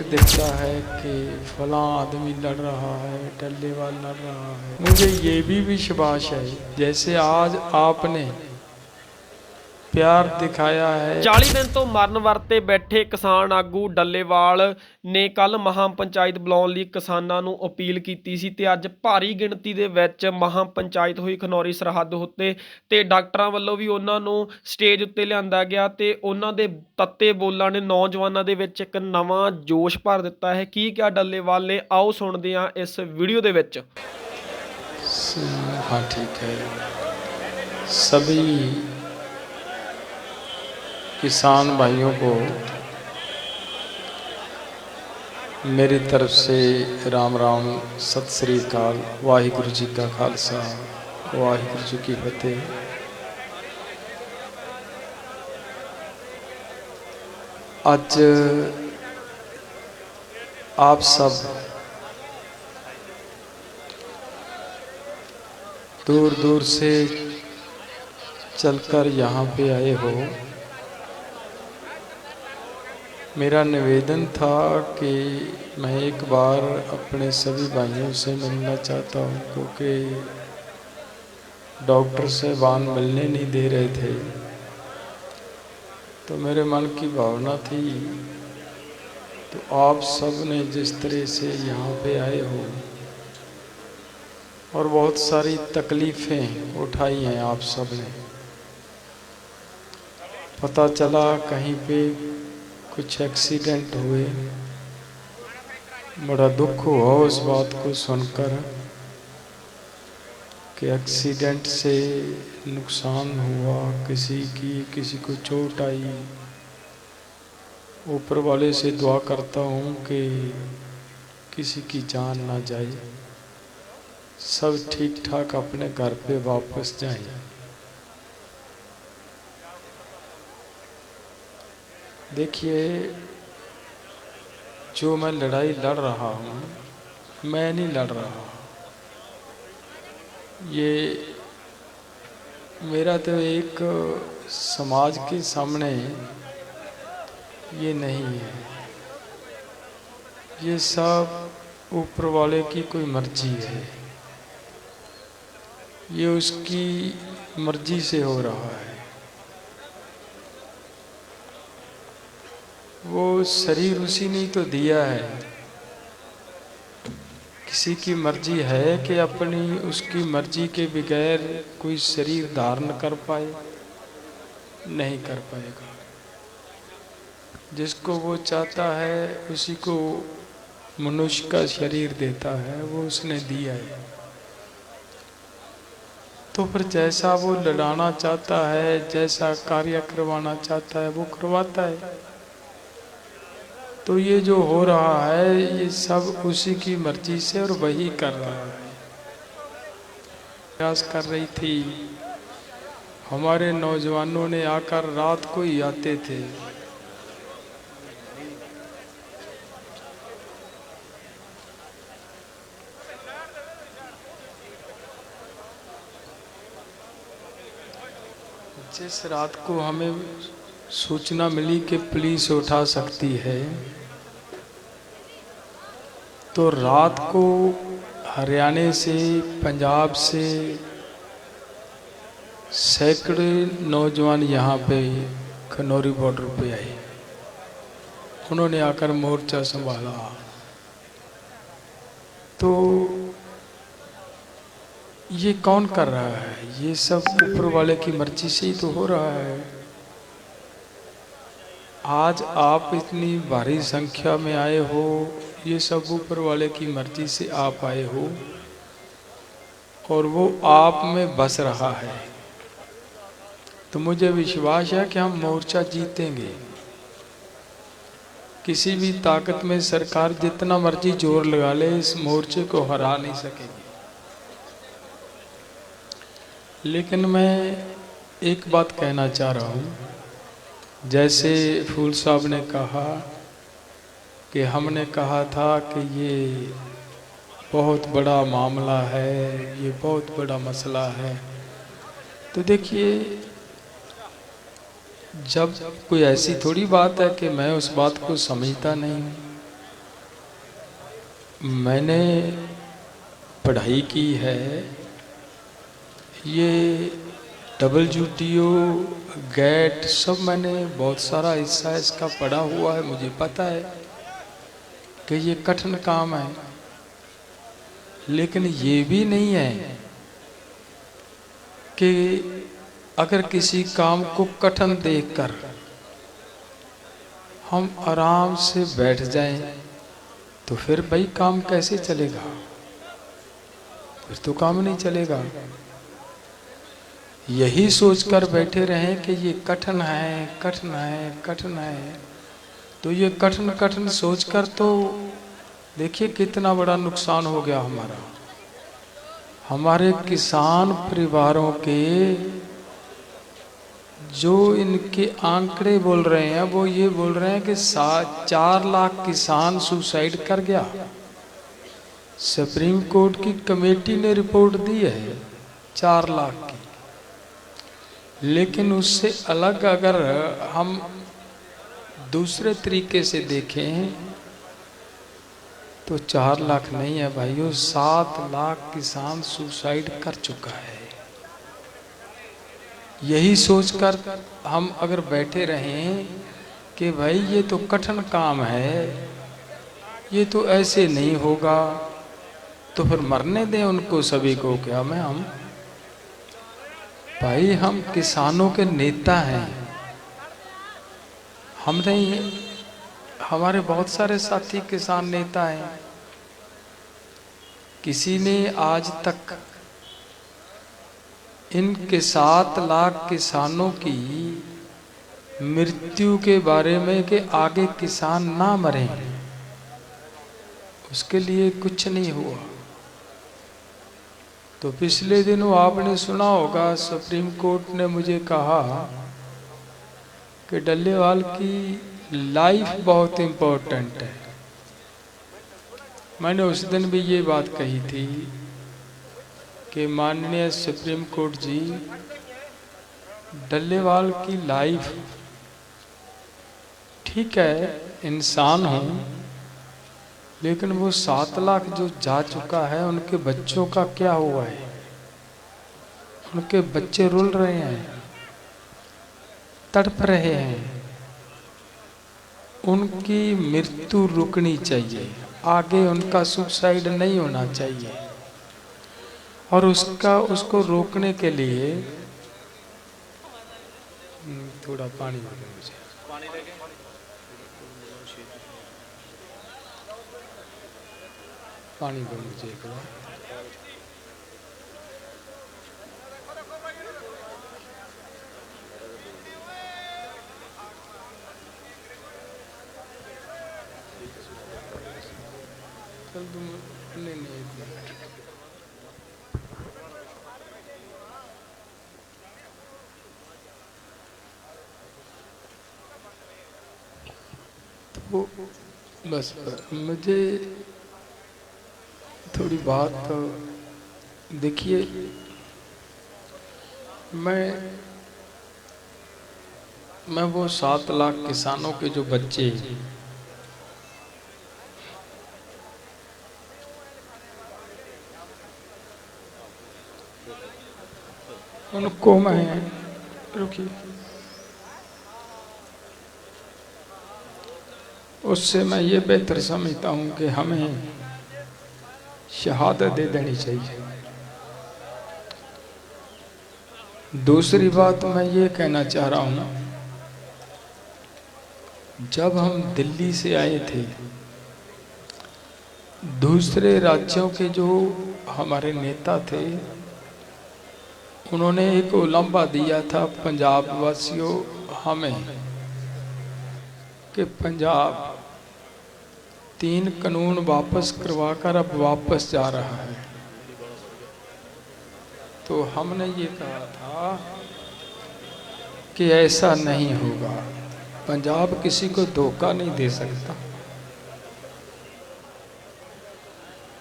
दिखता है कि फला आदमी लड़ रहा है, टल्लेवाल लड़ रहा है। मुझे ये भी विश्वास है जैसे आज आपने प्यार दिखाया है। 40 दिन ਤੋਂ ਮਰਨ ਵਰਤੇ ਬੈਠੇ ਕਿਸਾਨ ਆਗੂ ਡੱਲੇਵਾਲ ਨੇ ਕੱਲ ਮਹਾਂ ਪੰਚਾਇਤ ਬੁਲਾਉਣ ਲਈ ਕਿਸਾਨਾਂ ਨੂੰ ਅਪੀਲ ਕੀਤੀ ਸੀ ਤੇ ਅੱਜ ਭਾਰੀ ਗਿਣਤੀ ਦੇ ਵਿੱਚ ਮਹਾਂ ਪੰਚਾਇਤ ਹੋਈ ਖਨੌਰੀ ਸਰਹੱਦ ਉੱਤੇ ਤੇ ਡਾਕਟਰਾਂ ਵੱਲੋਂ ਵੀ ਉਹਨਾਂ ਨੂੰ ਸਟੇਜ ਉੱਤੇ ਲਿਆਂਦਾ ਗਿਆ ਤੇ ਉਹਨਾਂ ਦੇ ਤੱਤੇ ਬੋਲਾਂ ਨੇ ਨੌਜਵਾਨਾਂ ਦੇ ਵਿੱਚ ਇੱਕ ਨਵਾਂ ਜੋਸ਼ ਭਰ ਦਿੱਤਾ ਹੈ। ਕੀ ਕਿਹਾ ਡੱਲੇਵਾਲ ਨੇ, ਆਓ ਸੁਣਦੇ ਹਾਂ ਇਸ ਵੀਡੀਓ ਦੇ ਵਿੱਚ। हाँ ठीक है। सभी किसान भाइयों को मेरी तरफ से राम राम, सत श्री अकाल, वाहिगुरु जी का खालसा, वाहिगुरु जी की फतेह। आज आप सब दूर दूर से चलकर यहाँ पे आए हो। मेरा निवेदन था कि मैं एक बार अपने सभी भाइयों से मिलना चाहता हूँ, क्योंकि डॉक्टर साहबान मिलने नहीं दे रहे थे। तो मेरे मन की भावना थी, तो आप सब ने जिस तरह से यहाँ पे आए हो और बहुत सारी तकलीफ़ें उठाई हैं आप सब ने। पता चला कहीं पे कुछ एक्सीडेंट हुए, बड़ा दुख हुआ उस बात को सुनकर कि एक्सीडेंट से नुकसान हुआ, किसी को चोट आई। ऊपर वाले से दुआ करता हूँ कि किसी की जान ना जाए, सब ठीक ठाक अपने घर पे वापस जाएं। देखिए, जो मैं लड़ाई लड़ रहा हूँ, मैं नहीं लड़ रहा। ये मेरा तो एक समाज के सामने ये नहीं है, ये सब ऊपर वाले की कोई मर्जी है। ये उसकी मर्जी से हो रहा है। वो शरीर उसी ने तो दिया है। किसी की मर्जी है कि अपनी उसकी मर्जी के बगैर कोई शरीर धारण कर पाए? नहीं कर पाएगा। जिसको वो चाहता है उसी को मनुष्य का शरीर देता है, वो उसने दिया है। तो फिर जैसा वो लड़ाना चाहता है, जैसा कार्य करवाना चाहता है, वो करवाता है। तो ये जो हो रहा है ये सब उसी की मर्जी से और वही कर रहा है। प्रयास कर रही थी, हमारे नौजवानों ने आकर रात को ही आते थे। जिस रात को हमें सूचना मिली कि पुलिस उठा सकती है, तो रात को हरियाणा से, पंजाब से सैकड़ों नौजवान यहाँ पे खनौरी बॉर्डर पे आए। उन्होंने आकर मोर्चा संभाला। तो ये कौन कर रहा है? ये सब ऊपर वाले की मर्जी से ही तो हो रहा है। आज आप इतनी भारी संख्या में आए हो, ये सब ऊपर वाले की मर्जी से आप आए हो और वो आप में बस रहा है। तो मुझे विश्वास है कि हम मोर्चा जीतेंगे। किसी भी ताकत में सरकार जितना मर्जी जोर लगा ले, इस मोर्चे को हरा नहीं सकेगी। लेकिन मैं एक बात कहना चाह रहा हूँ, जैसे फूल साहब ने कहा कि हमने कहा था कि ये बहुत बड़ा मामला है, ये बहुत बड़ा मसला है। तो देखिए, जब कोई ऐसी थोड़ी बात है कि मैं उस बात को समझता नहीं हूँ। मैंने पढ़ाई की है, ये WTO गेट सब मैंने बहुत सारा हिस्सा इसका पढ़ा हुआ है। मुझे पता है कि ये कठिन काम है, लेकिन ये भी नहीं है कि अगर किसी काम को कठिन देखकर हम आराम से बैठ जाएं तो फिर भाई काम कैसे चलेगा? फिर तो काम नहीं चलेगा। यही सोचकर बैठे रहें कि ये कठिन है, कठिन है, कठिन है, तो ये कठिन कठिन सोचकर तो देखिए कितना बड़ा नुकसान हो गया हमारा। हमारे किसान परिवारों के जो इनके आंकड़े बोल रहे हैं वो ये बोल रहे हैं कि 4 लाख किसान सुसाइड कर गया। सुप्रीम कोर्ट की कमेटी ने रिपोर्ट दी है 4 लाख की। लेकिन उससे अलग अगर हम दूसरे तरीके से देखें तो 4 लाख नहीं है भाइयों, 7 लाख किसान सुसाइड कर चुका है। यही सोचकर हम अगर बैठे रहें कि भाई ये तो कठिन काम है, ये तो ऐसे नहीं होगा, तो फिर मरने दें उनको सभी को। क्या मैं हम भाई हम किसानों के नेता हैं। हमने हमारे बहुत सारे साथी किसान नेता हैं। किसी ने आज तक इनके 7 लाख किसानों की मृत्यु के बारे में कि आगे किसान ना मरें, उसके लिए कुछ नहीं हुआ। तो पिछले दिनों आपने सुना होगा सुप्रीम कोर्ट ने मुझे कहा कि डल्लेवाल की लाइफ बहुत इम्पोर्टेंट है। मैंने उस दिन भी ये बात कही थी कि माननीय सुप्रीम कोर्ट जी, डल्लेवाल की लाइफ ठीक है, इंसान हूँ, लेकिन वो 7 लाख जो जा चुका है उनके बच्चों का क्या हुआ है? उनके बच्चे रुल रहे हैं, तड़प रहे हैं। उनकी मृत्यु रुकनी चाहिए, आगे उनका सुसाइड नहीं होना चाहिए। और उसको रोकने के लिए थोड़ा पानी दे दो मुझे। पानी दो मुझे एक बार। चल तुम नहीं एक मिनट। तो बस मुझे थोड़ी बात देखिए, मैं वो 7 लाख किसानों के जो बच्चे उनको मैं रुकिए, उससे मैं ये बेहतर समझता हूँ कि हमें शहादत दे देनी चाहिए। दूसरी बात मैं ये कहना चाह रहा हूँ, जब हम दिल्ली से आए थे, दूसरे राज्यों के जो हमारे नेता थे उन्होंने एक उलंबा दिया था पंजाब वासियों हमें कि पंजाब 3 कानून वापस करवाकर अब वापस जा रहा है। तो हमने ये कहा था कि ऐसा नहीं होगा, पंजाब किसी को धोखा नहीं दे सकता।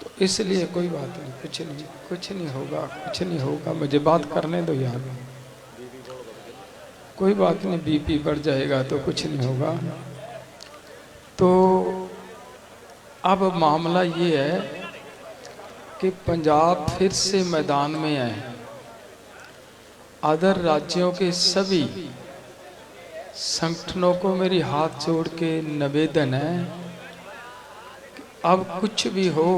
तो इसलिए कोई बात नहीं, कुछ नहीं होगा, कुछ नहीं होगा। मुझे बात करने दो यार, कोई बात नहीं, बीपी बढ़ जाएगा तो कुछ नहीं होगा। तो अब मामला ये है कि पंजाब फिर से मैदान में है। अदर राज्यों के सभी संगठनों को मेरी हाथ जोड़ के निवेदन है कि अब कुछ भी हो,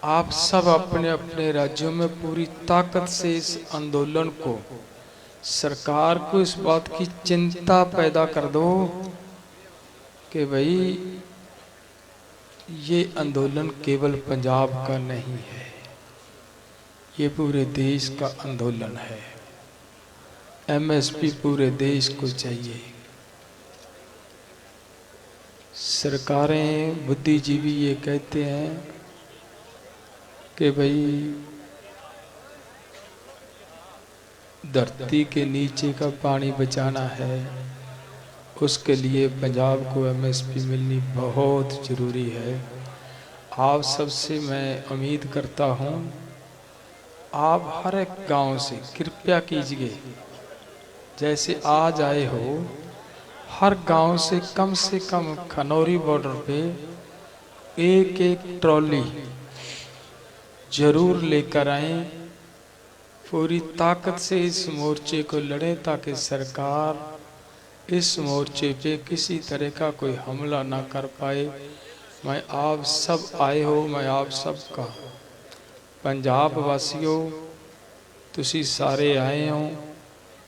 आप सब अपने अपने राज्यों में पूरी ताकत से इस आंदोलन को, सरकार को इस बात की चिंता पैदा कर दो कि भाई ये आंदोलन केवल पंजाब का नहीं है, ये पूरे देश का आंदोलन है। एमएसपी पूरे देश को चाहिए। सरकारें, बुद्धिजीवी ये कहते हैं कि भाई धरती के नीचे का पानी बचाना है, उसके लिए पंजाब को एमएसपी मिलनी बहुत ज़रूरी है। आप सबसे मैं उम्मीद करता हूँ, आप हर एक गांव से कृपया कीजिए, जैसे आज आए हो, हर गांव से कम खनौरी बॉर्डर पे एक एक ट्रॉली जरूर लेकर आए। पूरी ताकत से इस मोर्चे को लड़ें ताकि सरकार इस मोर्चे पे किसी तरह का कोई हमला ना कर पाए। मैं आप सब आए हो, मैं आप सब का पंजाब वासियों, तुसी सारे आए हो,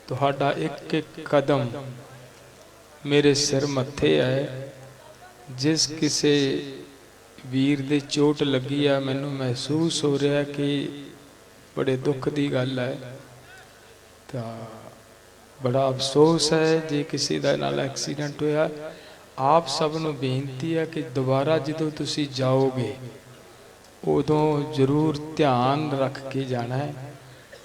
तुहाडा एक एक कदम मेरे सिर मत्थे है। जिस किसी वीर दे चोट लगी है, मैनू महसूस हो रहा है कि बड़े दुख की गल है, तो बड़ा अफसोस है जे किसी दा नाल एक्सीडेंट होया। आप सब नू बेनती है कि दोबारा जो तुसी जाओगे उदों जरूर ध्यान रख के जाना है,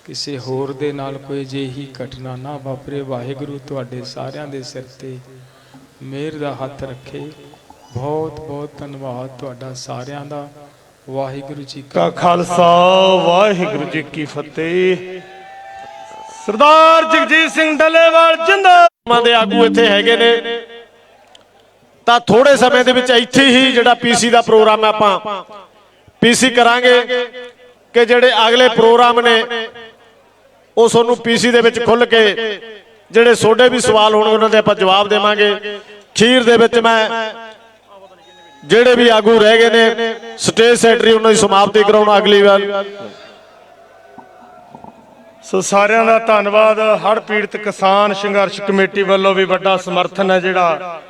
किसी होर दे नाल कोई अजिही घटना ना वापरे। वाहिगुरू तुहाडे सारियां दे सिर ते मेहर दा हथ रखे। बहुत बहुत धन्यवाद तुहाडा सारियां दा। वाहिगुरू जी का खालसा, वाहिगुरू जी की फतेह। सरदार जगजीत सिंह डੱਲੇਵਾਲ जिंदाबाद ਦੇ ਆਗੂ ਇੱਥੇ ਹੈਗੇ ਨੇ, ਤਾਂ ਥੋੜੇ ਸਮੇਂ ਦੇ ਵਿੱਚ ਇੱਥੇ ਹੀ ਜਿਹੜਾ ਪੀਸੀ ਦਾ ਪ੍ਰੋਗਰਾਮ ਹੈ ਆਪਾਂ ਪੀਸੀ ਕਰਾਂਗੇ ਕਿ ਜਿਹੜੇ ਅਗਲੇ ਪ੍ਰੋਗਰਾਮ ਨੇ ਉਹ ਤੁਹਾਨੂੰ ਪੀਸੀ ਦੇ ਵਿੱਚ ਖੁੱਲ ਕੇ ਜਿਹੜੇ ਤੁਹਾਡੇ ਵੀ ਸਵਾਲ ਹੋਣਗੇ ਉਹਨਾਂ ਦੇ ਆਪਾਂ ਜਵਾਬ ਦੇਵਾਂਗੇ। ਖੀਰ ਦੇ ਵਿੱਚ ਮੈਂ ਜਿਹੜੇ ਵੀ ਆਗੂ ਰਹਿ ਗਏ ਨੇ ਸਟੇਜ ਸੈਕਟਰੀ ਉਹਨਾਂ ਦੀ ਸਮਾਪਤੀ ਕਰਾਉਣਾ ਅਗਲੀ ਵਾਰ। ਸੋ ਸਾਰਿਆਂ ਦਾ ਧੰਨਵਾਦ। ਹੜ੍ਹ ਪੀੜਤ ਕਿਸਾਨ ਸੰਘਰਸ਼ ਕਮੇਟੀ ਵੱਲੋਂ ਵੀ ਵੱਡਾ ਸਮਰਥਨ ਹੈ ਜਿਹੜਾ